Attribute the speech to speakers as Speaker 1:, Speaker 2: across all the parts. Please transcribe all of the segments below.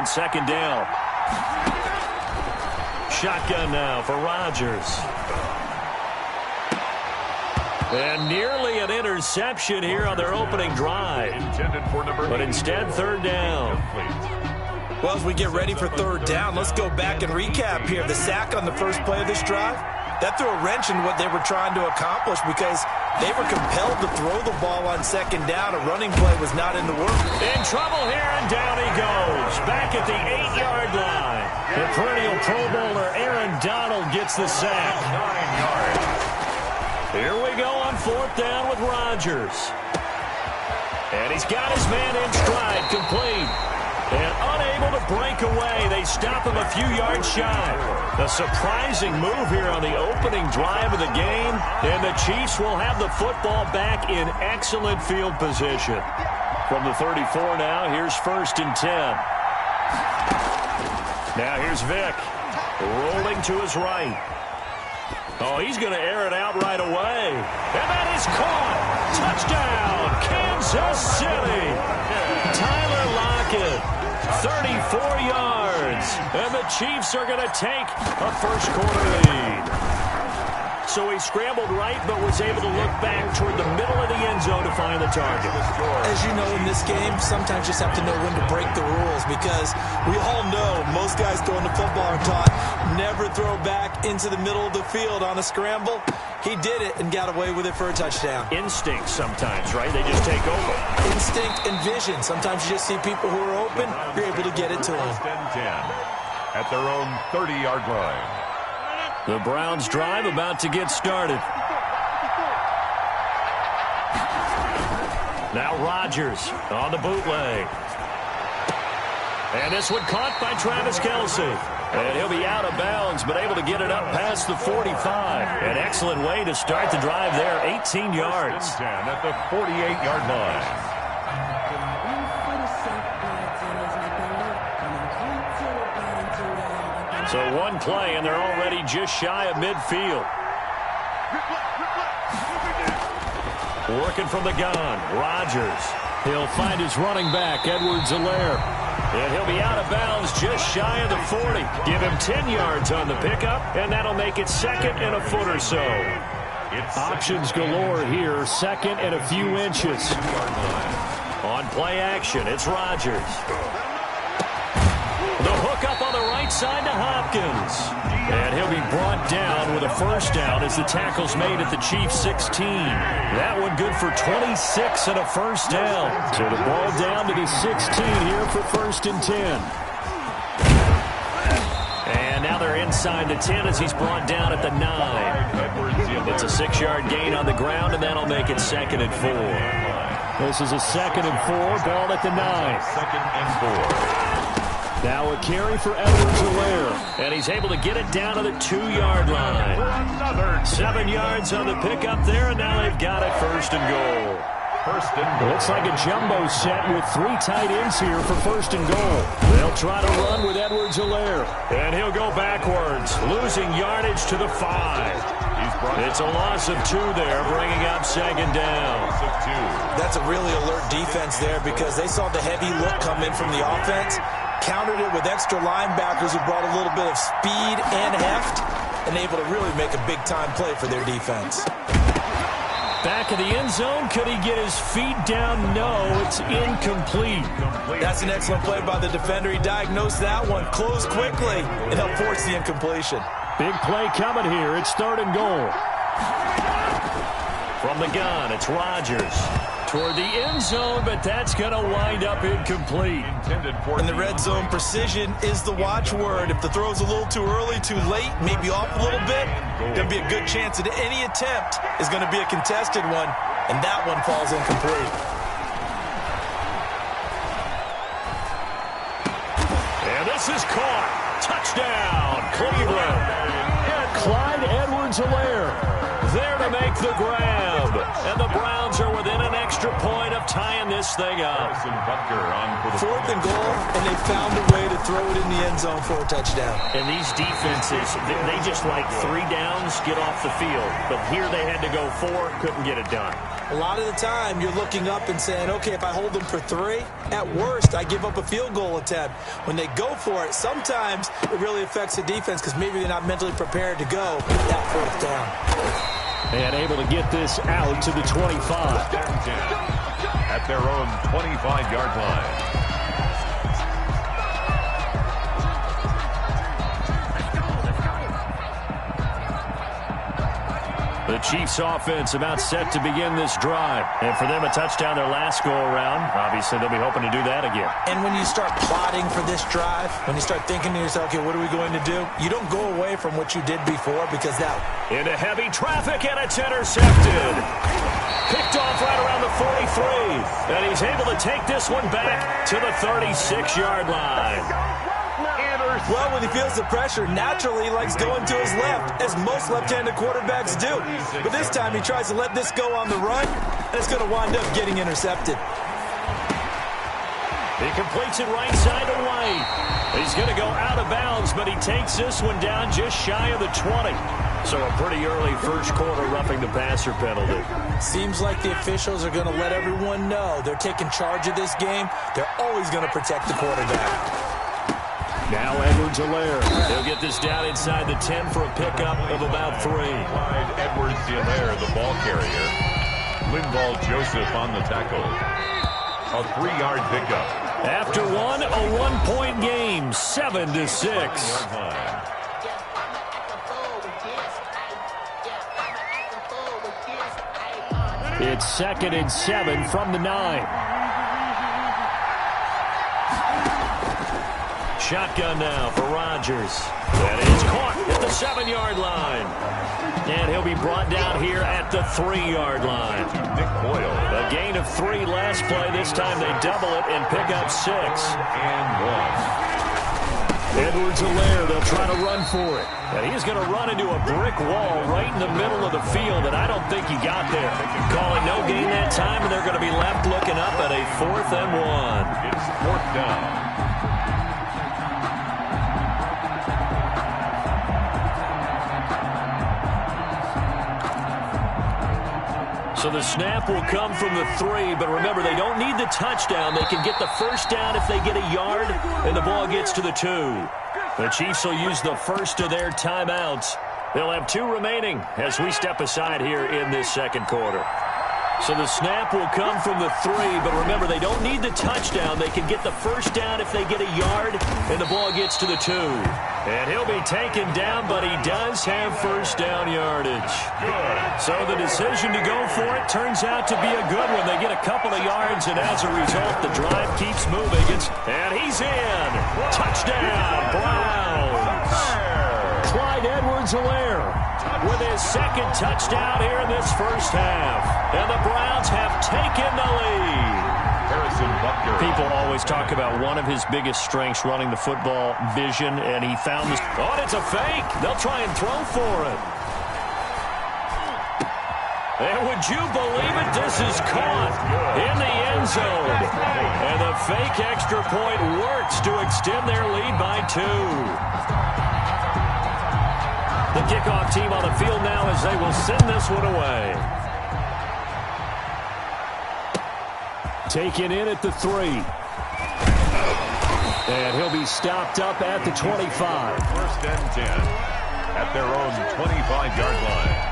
Speaker 1: on second down. Shotgun now for Rodgers. And nearly an interception here on their opening drive. But instead, third down.
Speaker 2: Well, as we get ready for third down, let's go back and recap here. The sack on the first play of this drive, that threw a wrench in what they were trying to accomplish because they were compelled to throw the ball on second down. A running play was not in the works.
Speaker 1: In trouble here, and down he goes. Back at the 8-yard line. The perennial Pro Bowler Aaron Donald gets the sack.
Speaker 3: 9 yards.
Speaker 1: Here we go on fourth down with Rodgers. And he's got his man in stride, complete. And unable to break away. They stop him a few yards shy. A surprising move here on the opening drive of the game. And the Chiefs will have the football back in excellent field position. From the 34 now, here's 1st and 10. Now here's Vick. Rolling to his right. Oh, he's going to air it out right away. And that is caught. Touchdown, Kansas City. Tyler Lockett, 34 yards. And the Chiefs are going to take a first-quarter lead. So he scrambled right, but was able to look back toward the middle of the end zone to find the target.
Speaker 2: As you know, in this game, sometimes you just have to know when to break the rules because we all know most guys throwing the football are taught never throw back into the middle of the field on a scramble. He did it and got away with it for a touchdown.
Speaker 1: Instinct sometimes, right? They just take over.
Speaker 2: Instinct and vision. Sometimes you just see people who are open, you're able to get it to them.
Speaker 3: 10 at their own 30-yard line.
Speaker 1: The Browns drive about to get started. Now Rodgers on the bootleg. And this one caught by Travis Kelce. And he'll be out of bounds, but able to get it up past the 45. An excellent way to start the drive there, 18 yards.
Speaker 3: 10 at the 48-yard line.
Speaker 1: So one play, and they're already just shy of midfield. Working from the gun, Rodgers. He'll find his running back, Edwards-Helaire. And he'll be out of bounds just shy of the 40. Give him 10 yards on the pickup, and that'll make it second and a foot or so. Options galore here, second and a few inches. On play action, it's Rodgers. The hook up on the right side to Hopkins. And he'll be brought down with a first down as the tackle's made at the Chiefs' 16. That one good for 26 and a first down. So the ball down to the 16 here for 1st and 10. And now they're inside the 10 as he's brought down at the 9. It's a 6-yard gain on the ground, and that'll make it 2nd and 4. This is a 2nd and 4, ball at the 9.
Speaker 3: 2nd and 4.
Speaker 1: Now a carry for Edwards-Helaire, and he's able to get it down to the 2-yard line. 7 yards on the pickup there, and now they've got it 1st and goal. Looks like a jumbo set with 3 tight ends here for 1st and goal. They'll try to run with Edwards-Helaire, and he'll go backwards, losing yardage to the 5. It's a loss of 2 there, bringing up 2nd down.
Speaker 2: That's a really alert defense there because they saw the heavy look come in from the offense, countered it with extra linebackers who brought a little bit of speed and heft, and able to really make a big-time play for their defense.
Speaker 1: Back of the end zone, could he get his feet down? No, it's incomplete.
Speaker 2: That's an excellent play by the defender. He diagnosed that one, closed quickly, and helped force the incompletion.
Speaker 1: Big play coming here. It's 3rd and goal. From the gun, it's Rodgers. Toward the end zone, but that's going to wind up incomplete.
Speaker 2: In the red zone, precision is the watchword. If the throw's a little too early, too late, maybe off a little bit, going to be a good chance that any attempt is going to be a contested one, and that one falls incomplete.
Speaker 1: And this is caught. Touchdown, Cleveland. And Clyde Edwards-Helaire there to make the grab. And the Browns are within an extra point of tying this thing up.
Speaker 2: 4th and goal, and they found a way to throw it in the end zone for a touchdown.
Speaker 1: And these defenses, they just like 3 downs, get off the field. But here they had to go 4, couldn't get it done.
Speaker 2: A lot of the time, you're looking up and saying, okay, if I hold them for 3, at worst, I give up a field goal attempt. When they go for it, sometimes it really affects the defense because maybe they're not mentally prepared to go that 4th down.
Speaker 1: And able to get this out to the 25.
Speaker 3: At their own 25-yard line.
Speaker 1: The Chiefs offense about set to begin this drive. And for them, a touchdown their last go-around. Obviously, they'll be hoping to do that again.
Speaker 2: And when you start plotting for this drive, when you start thinking to yourself, okay, what are we going to do? You don't go away from what you did before because that...
Speaker 1: Into heavy traffic, and it's intercepted. Picked off right around the 43. And he's able to take this one back to the 36-yard line.
Speaker 2: Well, when he feels the pressure, naturally he likes going to his left, as most left-handed quarterbacks do. But this time he tries to let this go on the run, and it's going to wind up getting intercepted.
Speaker 1: He completes it right side to White. He's going to go out of bounds, but he takes this one down just shy of the 20. So a pretty early first quarter roughing the passer penalty.
Speaker 2: Seems like the officials are going to let everyone know they're taking charge of this game. They're always going to protect the quarterback.
Speaker 1: Now Edwards-Helaire. He'll get this down inside the 10 for a pickup of about 3.
Speaker 3: Edwards-Helaire, the ball carrier. Linval Joseph on the tackle. A 3-yard pickup.
Speaker 1: After one, a 1-point game, 7-6. It's 2nd and 7 from the 9. Shotgun now for Rodgers. That is caught at the 7-yard line. And he'll be brought down here at the 3-yard line.
Speaker 3: Nick Boyle.
Speaker 1: A gain of 3 last play. This time they double it and pick up 6.
Speaker 3: And 1.
Speaker 1: Edwards-Helaire, they'll try to run for it. And he's going to run into a brick wall right in the middle of the field, and I don't think he got there. Calling no gain that time, and they're going to be left looking up at a 4th and 1.
Speaker 3: It's 4th down.
Speaker 1: So the snap will come from the 3, but remember, they don't need the touchdown. They can get the first down if they get a yard, and the ball gets to the 2. The Chiefs will use the first of their timeouts. They'll have 2 remaining as we step aside here in this second quarter. So the snap will come from the 3, but remember, they don't need the touchdown. They can get the first down if they get a yard, and the ball gets to the 2. And he'll be taken down, but he does have first down yardage. So the decision to go for it turns out to be a good one. They get a couple of yards, and as a result, the drive keeps moving. And he's in. Touchdown, Browns. Clyde Edwards-Helaire with his 2nd touchdown here in this first half. And the Browns have taken the lead. People always talk about one of his biggest strengths, running the football, vision, and he found this. Oh, it's a fake. They'll try and throw for it. And would you believe it? This is caught in the end zone. And the fake extra point works to extend their lead by 2. The kickoff team on the field now as they will send this one away. Taken in at the 3. And he'll be stopped up at the 25.
Speaker 3: 1st and 10 at their own 25-yard line.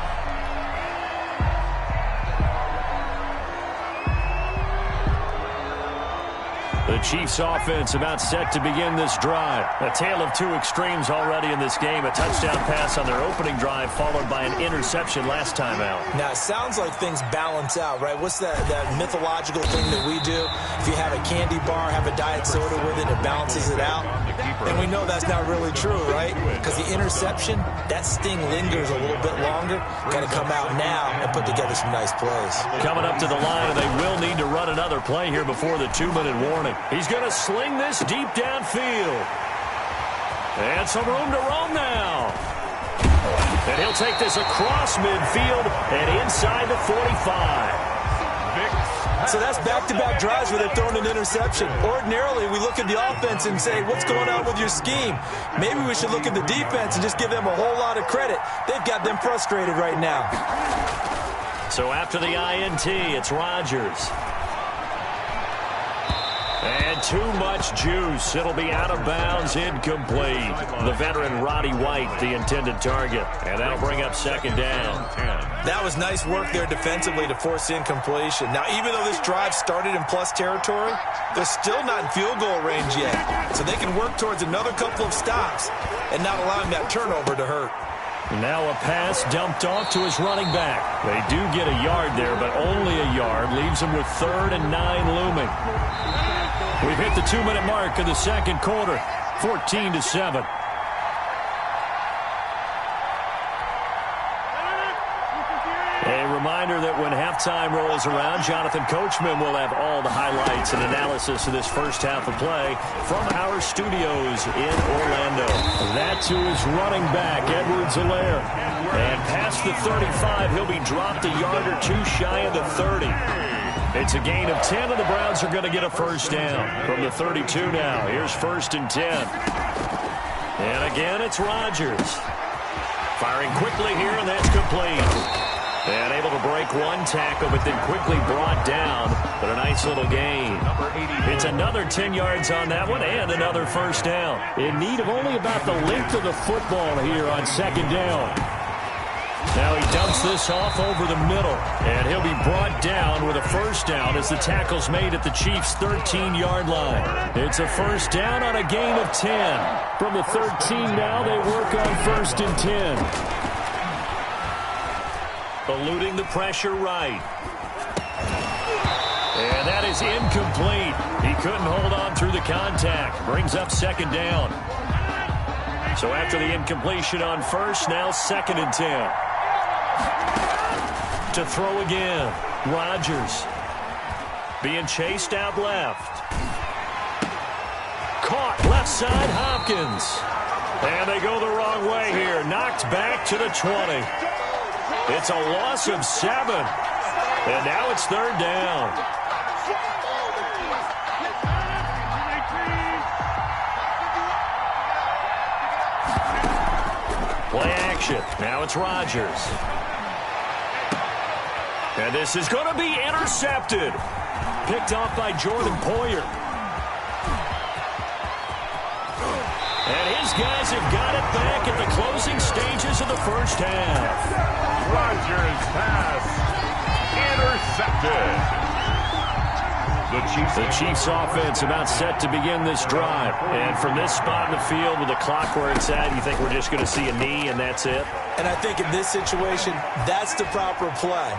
Speaker 1: The Chiefs offense about set to begin this drive. A tale of 2 extremes already in this game. A touchdown pass on their opening drive followed by an interception last time out.
Speaker 2: Now, it sounds like things balance out, right? What's that mythological thing that we do? If you have a candy bar, have a diet soda with it, it balances it out. And we know that's not really true, right? Because the interception, that sting lingers a little bit longer. Got to come out now and put together some nice plays.
Speaker 1: Coming up to the line, and they will need to run another play here before the 2-minute warning. He's going to sling this deep downfield. And some room to roam now. And he'll take this across midfield and inside the 45.
Speaker 3: Vick
Speaker 2: So that's back-to-back drives where they're throwing an interception. Ordinarily, we look at the offense and say, what's going on with your scheme? Maybe we should look at the defense and just give them a whole lot of credit. They've got them frustrated right now.
Speaker 1: So after the INT, it's Rodgers. And too much juice. It'll be out of bounds, incomplete. The veteran Roddy White, the intended target. And that'll bring up second down.
Speaker 2: That was nice work there defensively to force incompletion. Now, even though this drive started in plus territory, they're still not in field goal range yet. So they can work towards another couple of stops and not allowing that turnover to hurt.
Speaker 1: Now a pass dumped off to his running back. They do get a yard there, but only a yard. Leaves them with 3rd and 9 looming. We've hit the 2-minute mark in the second quarter, 14-7. A reminder that when halftime rolls around, Jonathan Coachman will have all the highlights and analysis of this first half of play from our studios in Orlando. That to his running back, Edwards-Helaire. And past the 35, he'll be dropped a yard or two shy of the 30. It's a gain of 10, and the Browns are going to get a first down from the 32 now. Here's 1st and 10. And again, it's Rodgers. Firing quickly here, and that's complete. And able to break one tackle, but then quickly brought down. But a nice little gain. It's another 10 yards on that one, and another first down. In need of only about the length of the football here on second down. Now he dumps this off over the middle, and he'll be brought down with a first down as the tackle's made at the Chiefs' 13-yard line. It's a first down on a gain of 10. From the 13 now, they work on 1st and 10. Eluding the pressure right. And that is incomplete. He couldn't hold on through the contact. Brings up second down. So after the incompletion on 1st, now 2nd and 10. To throw again. Rodgers. Being chased out left. Caught left side, Hopkins. And they go the wrong way here. Knocked back to the 20. It's a loss of 7. And now it's 3rd down. Play action. Now it's Rodgers. And this is going to be intercepted. Picked off by Jordan Poyer. And his guys have got it back at the closing stages of the first half.
Speaker 3: Rodgers pass intercepted.
Speaker 1: The Chiefs offense about set to begin this drive. And from this spot in the field with the clock where it's at, you think we're just going to see a knee and that's it?
Speaker 2: And I think in this situation, that's the proper play.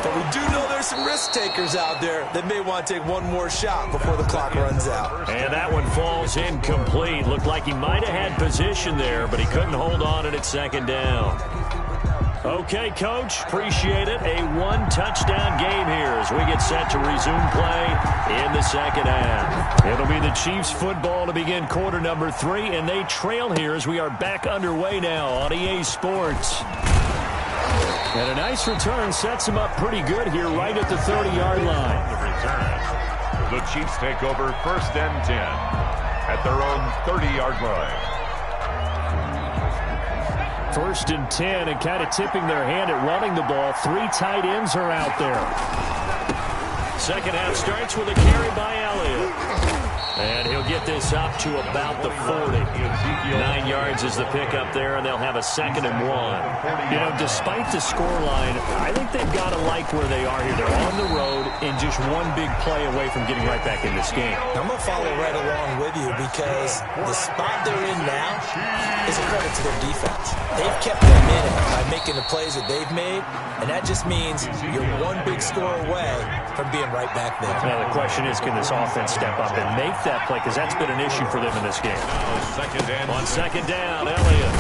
Speaker 2: But we do know there's some risk takers out there that may want to take one more shot before the clock runs out.
Speaker 1: And that one falls incomplete. Looked like he might have had position there, but he couldn't hold on at second down. Okay, Coach, appreciate it. A one-touchdown game here as we get set to resume play in the second half. It'll be the Chiefs football to begin quarter number 3, and they trail here as we are back underway now on EA Sports. And a nice return sets him up pretty good here right at the 30-yard line.
Speaker 3: The Chiefs take over 1st and 10 at their own 30-yard line.
Speaker 1: 1st and 10, and kind of tipping their hand at running the ball. 3 tight ends are out there. Second half starts with a carry by Elliott. And he'll get this up to about the 40. 9 yards is the pickup there, and they'll have a 2nd and 1. You know, despite the scoreline, I think they've got to like where they are here. They're on the road and just one big play away from getting right back in this game.
Speaker 2: I'm going to follow right along with you because the spot they're in now is a credit to their defense. They've kept them in it by making the plays that they've made, and that just means you're one big score away from being right back there.
Speaker 1: Now the question is, can this offense step up and make that play? Because that's been an issue for them in this game. On second down, Elliott.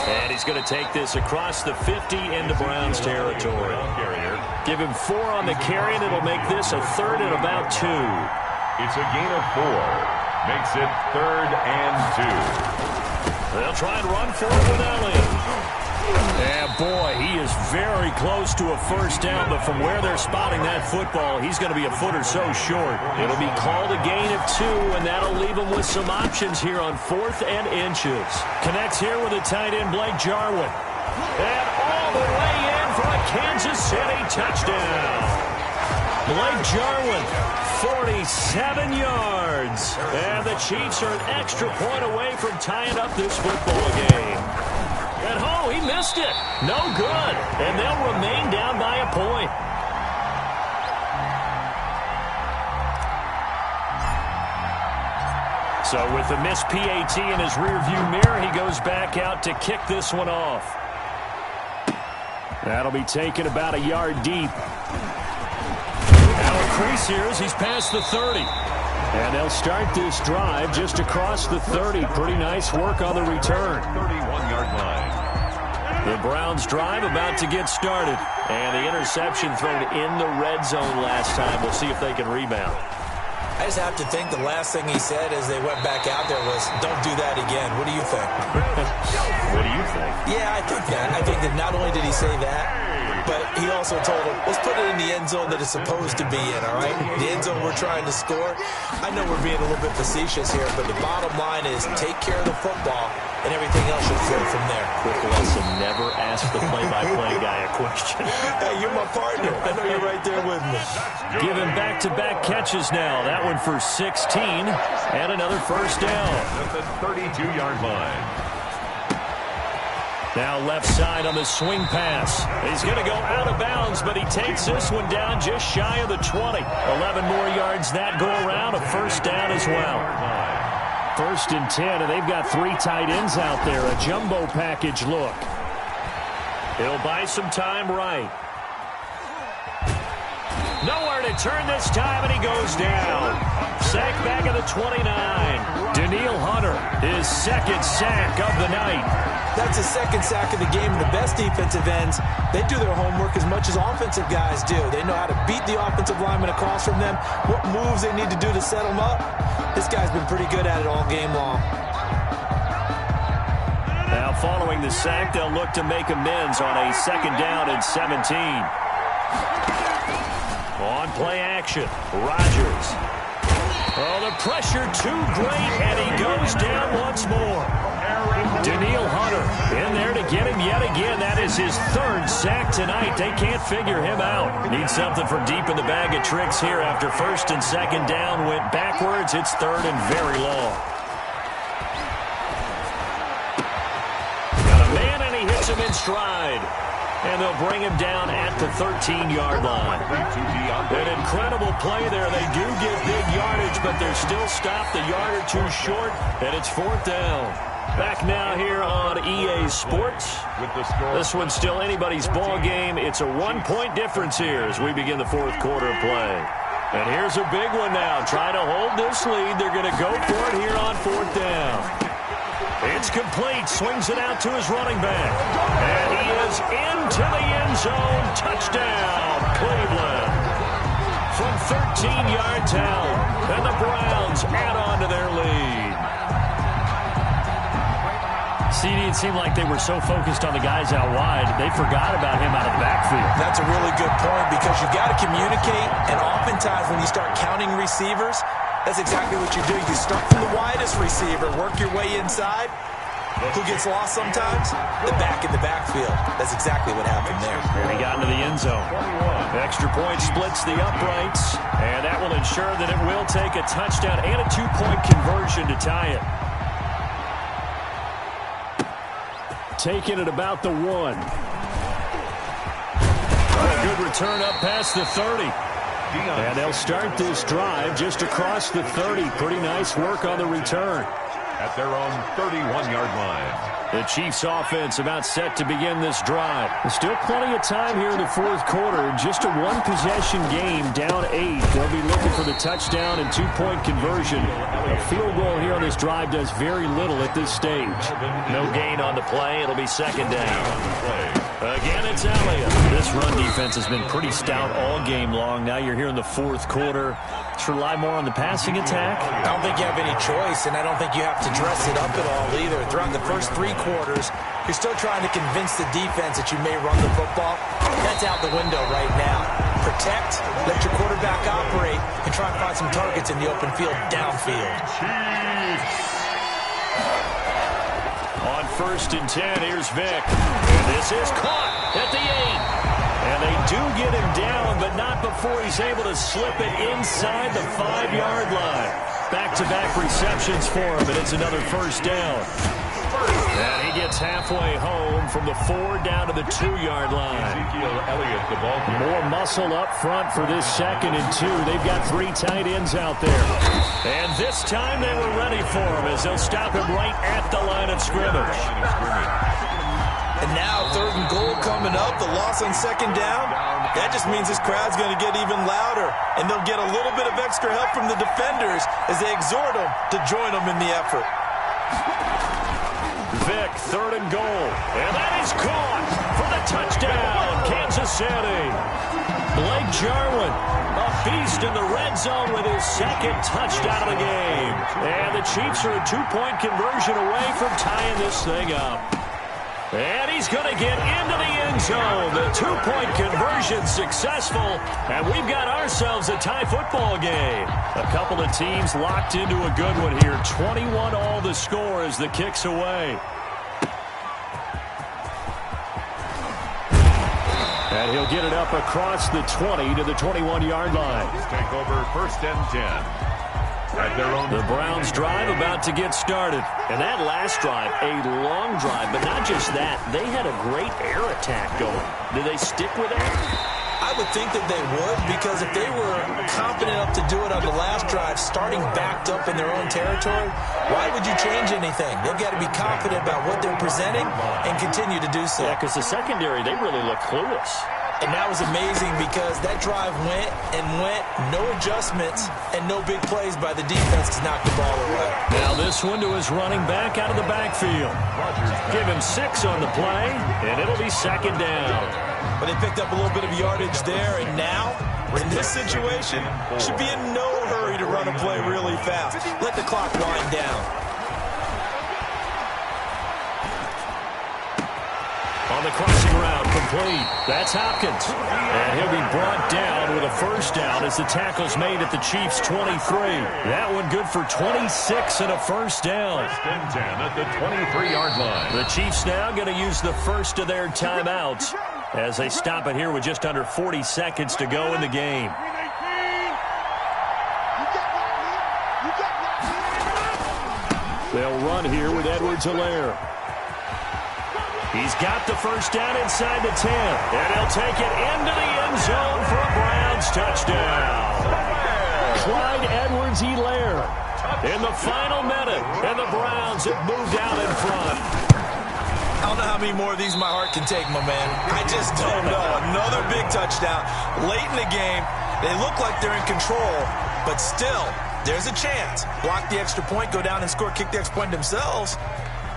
Speaker 1: And he's going to take this across the 50 into Browns territory. Give him 4 on the carry, and it'll make this a 3rd and about 2.
Speaker 3: It's a gain of 4. Makes it 3rd and 2.
Speaker 1: They'll try and run for it with Elliott. Yeah, boy, he is very close to a first down, but from where they're spotting that football, he's going to be a foot or so short. It'll be called a gain of 2, and that'll leave him with some options here on 4th and inches. Connects here with a tight end, Blake Jarwin. And all the way in for a Kansas City touchdown. Blake Jarwin, 47 yards. And the Chiefs are an extra point away from tying up this football game. And oh, he missed it. No good. And they'll remain down by a point. So with the missed PAT in his rearview mirror, he goes back out to kick this one off. That'll be taken about a yard deep. Now a crease here as he's past the 30. And they'll start this drive just across the 30. Pretty nice work on the return.
Speaker 3: 31-yard line.
Speaker 1: The Browns drive about to get started. And the interception thrown in the red zone last time. We'll see if they can rebound.
Speaker 2: I just have to think the last thing he said as they went back out there was, don't do that again. What do you think?
Speaker 1: What do you think?
Speaker 2: Yeah, I think that. I think that not only did he say that, but he also told him, let's put it in the end zone that it's supposed to be in, all right? The end zone we're trying to score. I know we're being a little bit facetious here, but the bottom line is take care of the football, and everything else should flow from there.
Speaker 1: Quick lesson, never ask the play-by-play guy a question.
Speaker 2: Hey, you're my partner. I know you're right there with me.
Speaker 1: Given back-to-back catches now. That one for 16, and another first down.
Speaker 3: At the 32-yard line.
Speaker 1: Now left side on the swing pass. He's going to go out of bounds, but he takes this one down just shy of the 20. 11 more yards that go around, a first down as well. 1st and 10, and they've got 3 tight ends out there. A jumbo package look. He'll buy some time right. Nowhere to turn this time, and he goes down. Sack back at the 29. Daniil Hunter, his 2nd sack of the night.
Speaker 2: That's his 2nd sack of the game. The best defensive ends, they do their homework as much as offensive guys do. They know how to beat the offensive lineman across from them, what moves they need to do to set them up. This guy's been pretty good at it all game long.
Speaker 1: Now following the sack, they'll look to make amends on a 2nd down and 17. On play action, Rodgers. Oh, the pressure too great, and he goes down once more. Daniil Hunter in there to get him yet again. That is his 3rd sack tonight. They can't figure him out. Need something from deep in the bag of tricks here after 1st and 2nd down. Went backwards. It's 3rd and very long. Got a man, and he hits him in stride. And they'll bring him down at the 13-yard line. An incredible play there. They do get big yardage, but they're still stopped a yard or 2 short, and it's 4th down. Back now here on EA Sports. This one's still anybody's ball game. It's a 1-point difference here as we begin the 4th quarter of play. And here's a big one now. Trying to hold this lead. They're going to go for it here on 4th down. It's complete. Swings it out to his running back. And he is into the end zone. Touchdown, Cleveland. From 13-yard town. And the Browns add on to their lead. CD, it seemed like they were so focused on the guys out wide, they forgot about him out of the backfield.
Speaker 2: That's a really good point because you've got to communicate, and oftentimes when you start counting receivers, that's exactly what you do. You start from the widest receiver, work your way inside. Who gets lost sometimes? The back in the backfield. That's exactly what happened there.
Speaker 1: And he got into the end zone. The extra point splits the uprights, and that will ensure that it will take a touchdown and a 2-point conversion to tie it. Taking it about the 1. A good return up past the 30. And they'll start this drive just across the 30. Pretty nice work on the return.
Speaker 3: At their own 31-yard line.
Speaker 1: The Chiefs offense about set to begin this drive. There's still plenty of time here in the 4th quarter. Just a 1-possession game, down 8. They'll be looking for the touchdown and 2-point conversion. A field goal here on this drive does very little at this stage. No gain on the play. It'll be 2nd down. Again, it's Elliott. This run defense has been pretty stout all game long. Now you're here in the 4th quarter. Let's rely more on the passing attack.
Speaker 2: I don't think you have any choice, and I don't think you have to dress it up at all either. Throughout the first 3 quarters, You're still trying to convince the defense that you may run the football. That's out the window right now. Protect, let your quarterback operate, and try and find some targets in the open field downfield.
Speaker 1: On 1st and 10, here's Vick. And this is caught at the 8. And they do get him down, but not before he's able to slip it inside the 5-yard line. Back-to-back receptions for him, and it's another first down. And he gets halfway home from the 4 down to the 2-yard line.
Speaker 3: The ball
Speaker 1: more muscle up front for this 2nd and 2. They've got 3 tight ends out there. And this time they were ready for him as they'll stop him right at the line of scrimmage.
Speaker 2: And now 3rd and goal coming up. The loss on 2nd down. That just means this crowd's going to get even louder. And they'll get a little bit of extra help from the defenders as they exhort them to join them in the effort.
Speaker 1: Vick, 3rd and goal. And that is caught for the touchdown, Kansas City. Blake Jarwin, a beast in the red zone with his 2nd touchdown of the game. And the Chiefs are a 2-point conversion away from tying this thing up. And he's going to get into the end zone. The 2-point conversion successful. And we've got ourselves a tie football game. A couple of teams locked into a good one here. 21 all the score as the kick's away. And he'll get it up across the 20 to the 21-yard line.
Speaker 3: Take over 1st and 10.
Speaker 1: The Browns drive about to get started. And that last drive, a long drive, but not just that. They had a great air attack going. Did they stick with that?
Speaker 2: I would think that they would, because if they were confident enough to do it on the last drive, starting backed up in their own territory, why would you change anything? They've got to be confident about what they're presenting and continue to do so.
Speaker 1: Yeah, because the secondary, they really look clueless.
Speaker 2: And that was amazing because that drive went and went, no adjustments, and no big plays by the defense to knock the ball away.
Speaker 1: Now this one to his running back out of the backfield. Give him 6 on the play, and it'll be 2nd down.
Speaker 2: But they picked up a little bit of yardage there, and now, in this situation, should be in no hurry to run a play really fast. Let the clock wind down.
Speaker 1: On the crossing route, complete. That's Hopkins. And he'll be brought down with a first down as the tackle's made at the Chiefs' 23. That one good for 26 and a first down.
Speaker 3: 1st and 10 at the 23-yard line.
Speaker 1: The Chiefs now going to use the first of their timeouts as they stop it here with just under 40 seconds to go in the game. They'll run here with Edwards-Helaire. He's got the first down inside the 10. And he'll take it into the end zone for a Browns touchdown. Clyde Edwards-Helaire in the final minute. And the Browns have moved out in front.
Speaker 2: I don't know how many more of these my heart can take, my man. I just don't know. Another big touchdown. Late in the game, they look like they're in control, but still, there's a chance. Block the extra point, go down and score, kick the extra point themselves.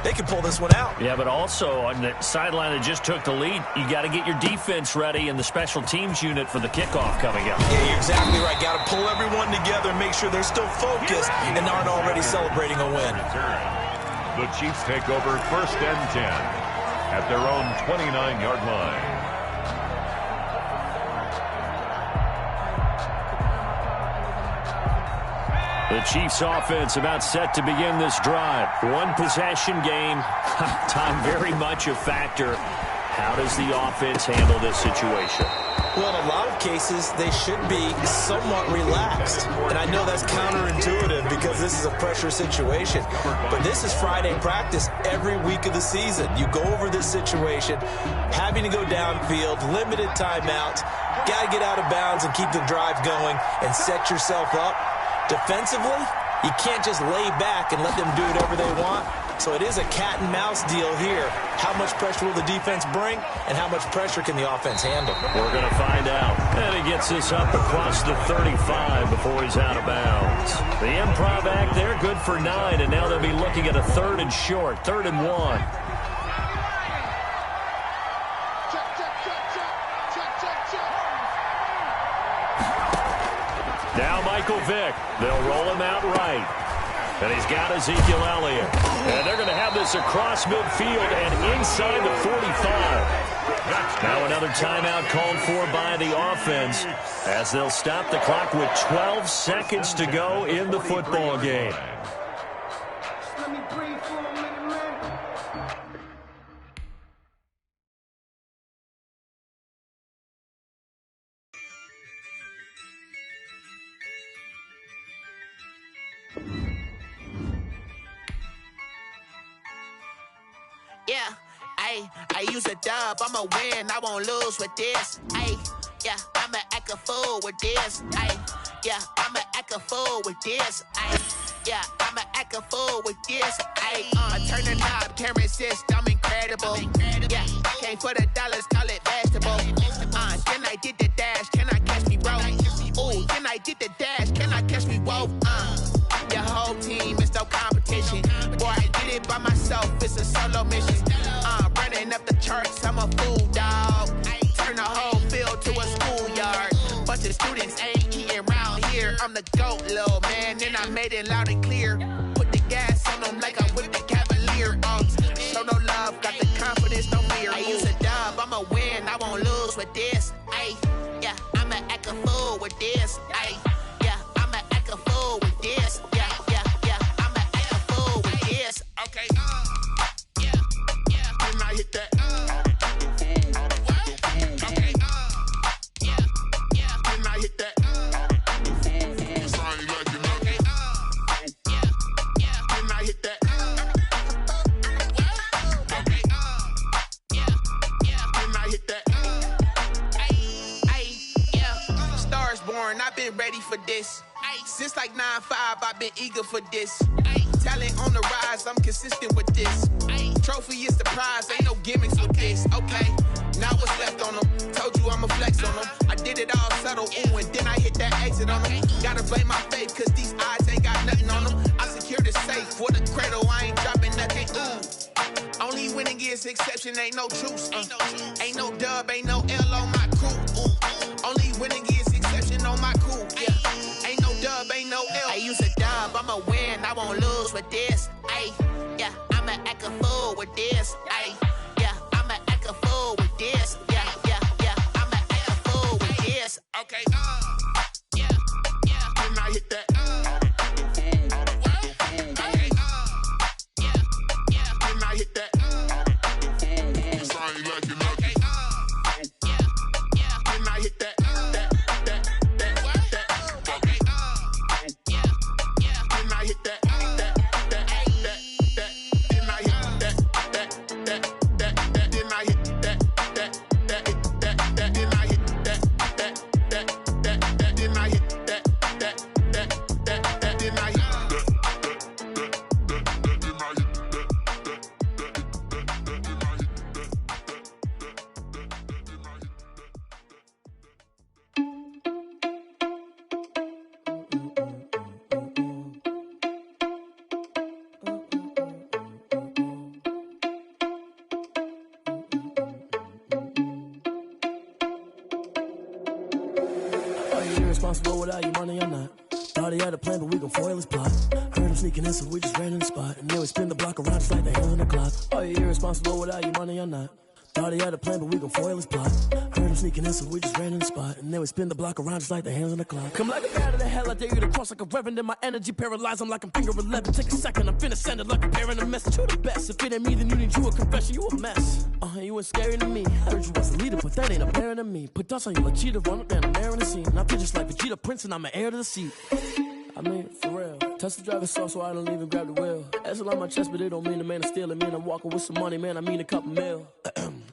Speaker 2: They can pull this one out.
Speaker 1: Yeah, but also on the sideline that just took the lead, you got to get your defense ready and the special teams unit for the kickoff coming up.
Speaker 2: Yeah, you're exactly right. Got to pull everyone together and make sure they're still focused and aren't already celebrating a win.
Speaker 3: The Chiefs take over 1st and 10 at their own 29-yard line.
Speaker 1: The Chiefs offense about set to begin this drive. One possession game. Time very much a factor. How does the offense handle this situation?
Speaker 2: Well, in a lot of cases, they should be somewhat relaxed. And I know that's counterintuitive because this is a pressure situation. But this is Friday practice every week of the season. You go over this situation, having to go downfield, limited timeouts, got to get out of bounds and keep the drive going and set yourself up. Defensively, you can't just lay back and let them do whatever they want. So it is a cat and mouse deal here. How much pressure will the defense bring, and how much pressure can the offense handle?
Speaker 1: We're going to find out. And he gets this up across the 35 before he's out of bounds. The improv act there, good for 9, and now they'll be looking at a 3rd and short, 3rd and 1. Now Michael Vick. They'll roll him out right. And he's got Ezekiel Elliott. And they're going to have this across midfield and inside the 45. Now another timeout called for by the offense as they'll stop the clock with 12 seconds to go in the football game.
Speaker 4: Yeah, I use a dub, I'ma win, I won't lose with this. Yeah, I'ma act a fool with this. Yeah, I'ma act a fool with this. Yeah, I'ma act a fool with this. I turn the knob, camera assist, I'm incredible. Yeah, came for the dollars, call it vegetable. Then I did the dash, can I catch me, bro? Ooh, then I did the dash, can I catch me, whoa? Your whole team is no competition. Boy, I did it by myself, it's a solo mission. Running up the charts, I'm a fool, dog. Turn the whole field to a schoolyard. Bunch of students ain't eating round here. I'm the GOAT, little man, and I made it loud and clear. Put the gas on them like I'm with the Cavalier. Show no love, got the confidence, no fear. I use a dub, I'ma win, I won't lose with this. Yeah, I'ma act a fool with this. Yeah, I'ma act a fool with this. Yeah, I'ma act a fool with this. Okay, yeah, then I hit that. Okay, yeah, then I hit that. Then I hit that. Then I hit that. Yeah, stars born, I've been ready for this. Since like 9-5, I've been eager for this. Talent on the rise, I'm consistent with this. Trophy is the prize, ain't no gimmicks with this. Okay, now what's left on them? Told you I'ma flex on them. I did it all subtle, ooh, and then I hit that exit on them. Gotta blame my faith, cause these odds ain't got nothing on them. I secure the safe for the cradle, I ain't dropping nothing, ooh. Only winning is exception, ain't no truce. Ain't no dub, ain't no L on my crew. Only winning is exception on my crew. Yeah, ain't no dub, ain't no L. I use a dub, I'ma win, I won't lose with this. Yeah, I'ma act a fool with this. Yeah, I'ma act a fool with this. Yeah, I'ma act a fool with this. Okay, yeah, then I hit that. Okay, yeah, then I hit that. Okay, yeah, then I hit that. Okay, yeah, then I hit that.
Speaker 5: Irresponsible without your money or not. Thought he had a plan, but we gon' foil his plot. Heard him sneaking in, so we just ran in the spot. And then we spin the block around just like the hands on the clock. Are you irresponsible without your money or not? Thought he had a plan, but we gon' foil his plot. Heard him sneaking in, so we just ran in the spot. And then we spin the block around just like the hands on the clock. Come like a bat of the hell, I dare you to cross like a reverend. In my energy paralyzed, I'm like I'm finger 11. Take a second, I'm finna send it like a parent a message. You the best, if it ain't me, then you need you a confession. You a mess, you ain't scary to me. Heard you was a leader, but that ain't apparent to me. Put dust on you like Cheetah, run up down, I'm there in the scene. And I feel just like Vegeta Prince, and I'm an heir to the seat. I mean, for real. Touch the driver's soft so I don't even grab the wheel. That's on my chest, but it don't mean the man is stealing. Man, I'm walking with some money, man, I mean a couple mil.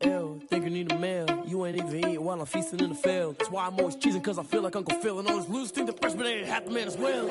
Speaker 5: Ew, think you need a meal. You ain't even eating while I'm feasting in the field. That's why I'm always cheesing, cause I feel like Uncle Phil. And all those losers think the freshman ain't half the man as well.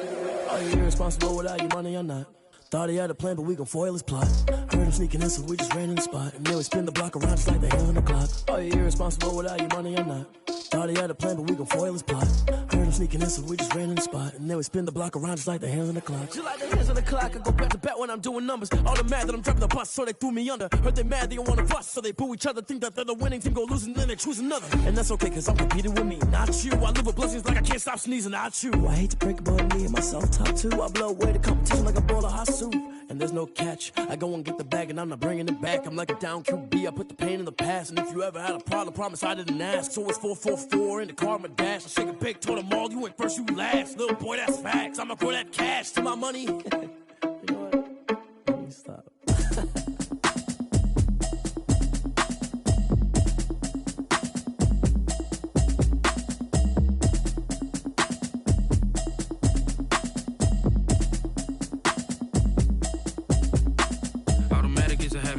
Speaker 5: Are you irresponsible without your money or not? Thought he had a plan, but we gon' foil his plot. Heard him sneaking in, so we just ran in the spot. And then we spin the block around just like the hands on the clock. Are you irresponsible without your money or not? Thought he had a plan, but we gon' foil his plot. Heard him sneaking in, so we just ran in the spot. And then we spin the block around just like the hands on the clock. Just like the hands on the clock, I go back to back when I'm doing numbers. All the mad that I'm driving the bus, so they threw me under. Heard they mad, they don't wanna bust, so they boo each other. Think that they're the winning team, go losing, then they choose another. And that's okay, cause I'm competing with me, not you. I live with blessings like I can't stop sneezing, not you. I hate to break it, but me and myself top two. I blow away the competition like a bowl of hot soup. And there's no catch, I go and get the bag and I'm not bringing it back. I'm like a down QB, I put the pain in the past. And if you ever had a problem, promise I didn't ask. So it's 444 in the car, my dash. I shake a big, told them all, you went first, you last. Little boy, that's facts, I'ma throw that cash to my money. You know what? Let me stop.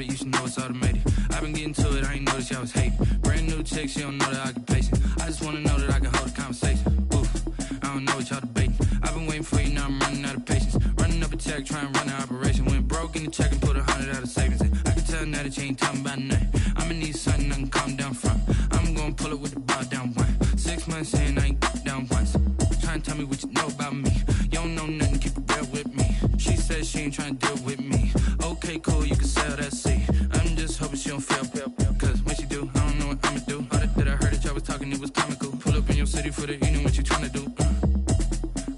Speaker 6: You should know it's automated. I've been getting to it, I ain't noticed y'all was hating. Brand new chick, she don't know that I can pace it. I just wanna know that I can hold a conversation. Oof, I don't know what y'all debating. I've been waiting for you, now I'm running out of patience. Running up a check, trying to run an operation. Went broke in the check and put 100 out of savings in. I can tell now that you ain't talking about nothing. I'ma need something I can calm down from. I'm gonna pull it with the bar down one. 6 months in, I ain't down once. Trying to tell me what you know about me. You don't know nothing, keep it real with me. She says she ain't trying to deal with me. Okay, cool, you can sell that seat. I'm just hoping she don't fail. Cause when she do, I don't know what I'ma do. All that I heard that y'all was talking, it was comical. Pull up in your city for the evening, what you tryna do?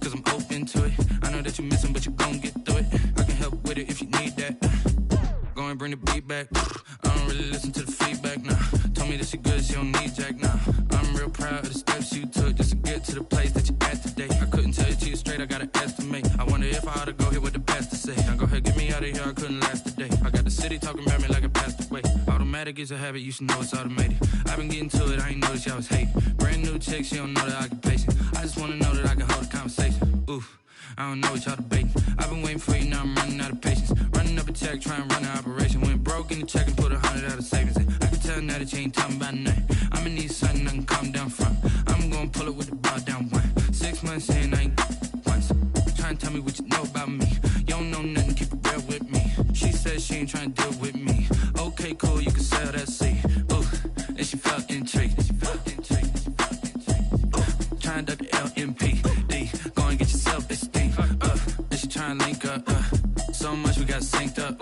Speaker 6: Cause I'm open to it. I know that you missing, but you gon' get through it. I can help with it if you need that. Go and bring the beat back. I don't really listen to the feedback, nah. Told me that she good, she don't need jack, nah. I'm real proud of the steps you took just to get to the place that you at today. I couldn't tell you to you straight, I gotta estimate. I wonder if I ought to go here with the best to say. Now go ahead, get me out of here, I couldn't last today. I got the city talking about me like I passed away. Automatic is a habit, you should know it's automated. I've been getting to it, I ain't noticed y'all was hating. Brand new chick, she don't know that I can pace it. I just wanna know that I can hold a conversation. Oof, I don't know what y'all debating. I've been waiting for you, now I'm running out of patience. Running up a check, trying to run an operation. Went broke in the check and put 100 out of savings in. I can tell now that you ain't talking about nothing. I'ma need something I can calm down from. I'm gonna pull it with the bar down one. 6 months in, I ain't once. Trying to tell me what you know about me. You don't know nothing, keep it real with me. She says she ain't trying to deal with me. Okay, cool, you can sell that seat. Ooh, and she felt intrigued. Trying to duck the LMP. Go and get yourself esteem. And she trying to link up. So much we got synced up.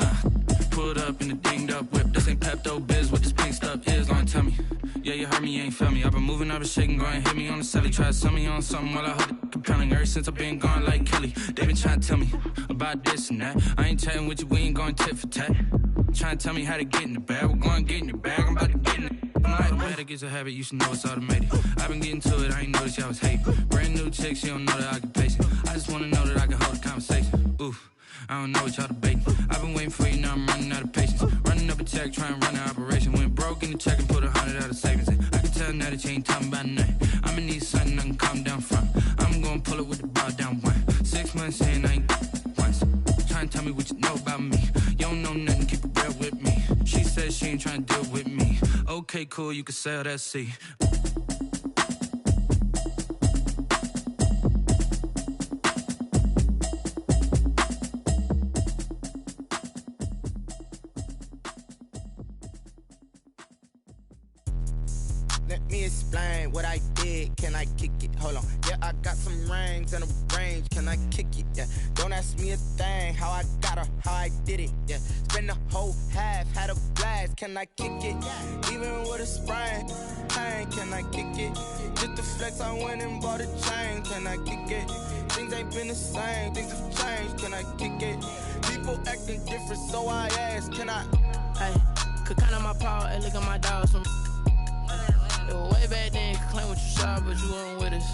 Speaker 6: Pulled up in the dinged up whip. This ain't Pepto Biz, what this pink stuff is. Long tell me. Yeah, you heard me, you ain't felt me. I've been moving, I've been shaking, go and hit me on the celly. Try to sell me on something while I hold it compelling. Ever since I've been gone like Kelly, they been trying to tell me about this and that. I ain't chatting with you, we ain't going tit for tat. Trying to tell me how to get in the bag. We're going to get in the bag, I'm about to get in it. Automatic is a habit, you should know it's automated. I've been getting to it, I ain't noticed y'all was hating. Brand new chick, she don't know that I can pace it. I just wanna know that I can hold a conversation. Oof, I don't know what y'all debating. I've been waiting for you, now I'm running out of patience. Running up a check, trying to run an operation. Went broke in the check and put 100 out of savings in. I can tell now that you ain't talking about nothing. I'ma need something I can calm down from. I'm gonna pull it with the bar down one. 6 months in, I ain't once. Trying to tell me what you know about me. You don't know nothing, keep it real with me. She says she ain't trying to deal with me. Okay, cool, you can sell that seat.
Speaker 4: Let me explain what I did. Can I kick it? Hold on. Yeah, I got some rings and a range. Can I kick it? Yeah. Don't ask me a thing. How I got her, how I did it. Yeah. Spend the whole half, had a blast. Can I kick it? Even with a sprain. Pain, can I kick it? Just the flex, I went and bought a chain. Can I kick it? Things ain't been the same. Things have changed. Can I kick it? People acting different, so I ask. Can I?
Speaker 7: Hey, could count on my power and look at my dogs. Way back then, you could claim what you saw, but you weren't with us.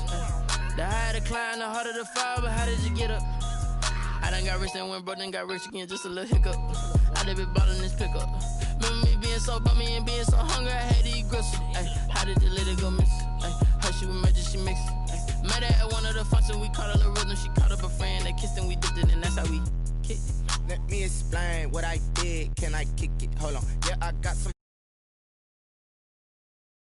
Speaker 7: The higher the climb, the harder the fall, but how did you get up? I done got rich and went broke, then got rich again, just a little hiccup. I done been ballin' this pickup. Remember me being so bummy and being so hungry, I had to eat gristle. How did the lady go miss? How she was magic, she mixed. Met her at one of the functions, we caught her the rhythm. She caught up a friend, they kissed and we dipped it, and that's how we kicked it.
Speaker 4: Let me explain what I did. Can I kick it? Hold on. Yeah, I got some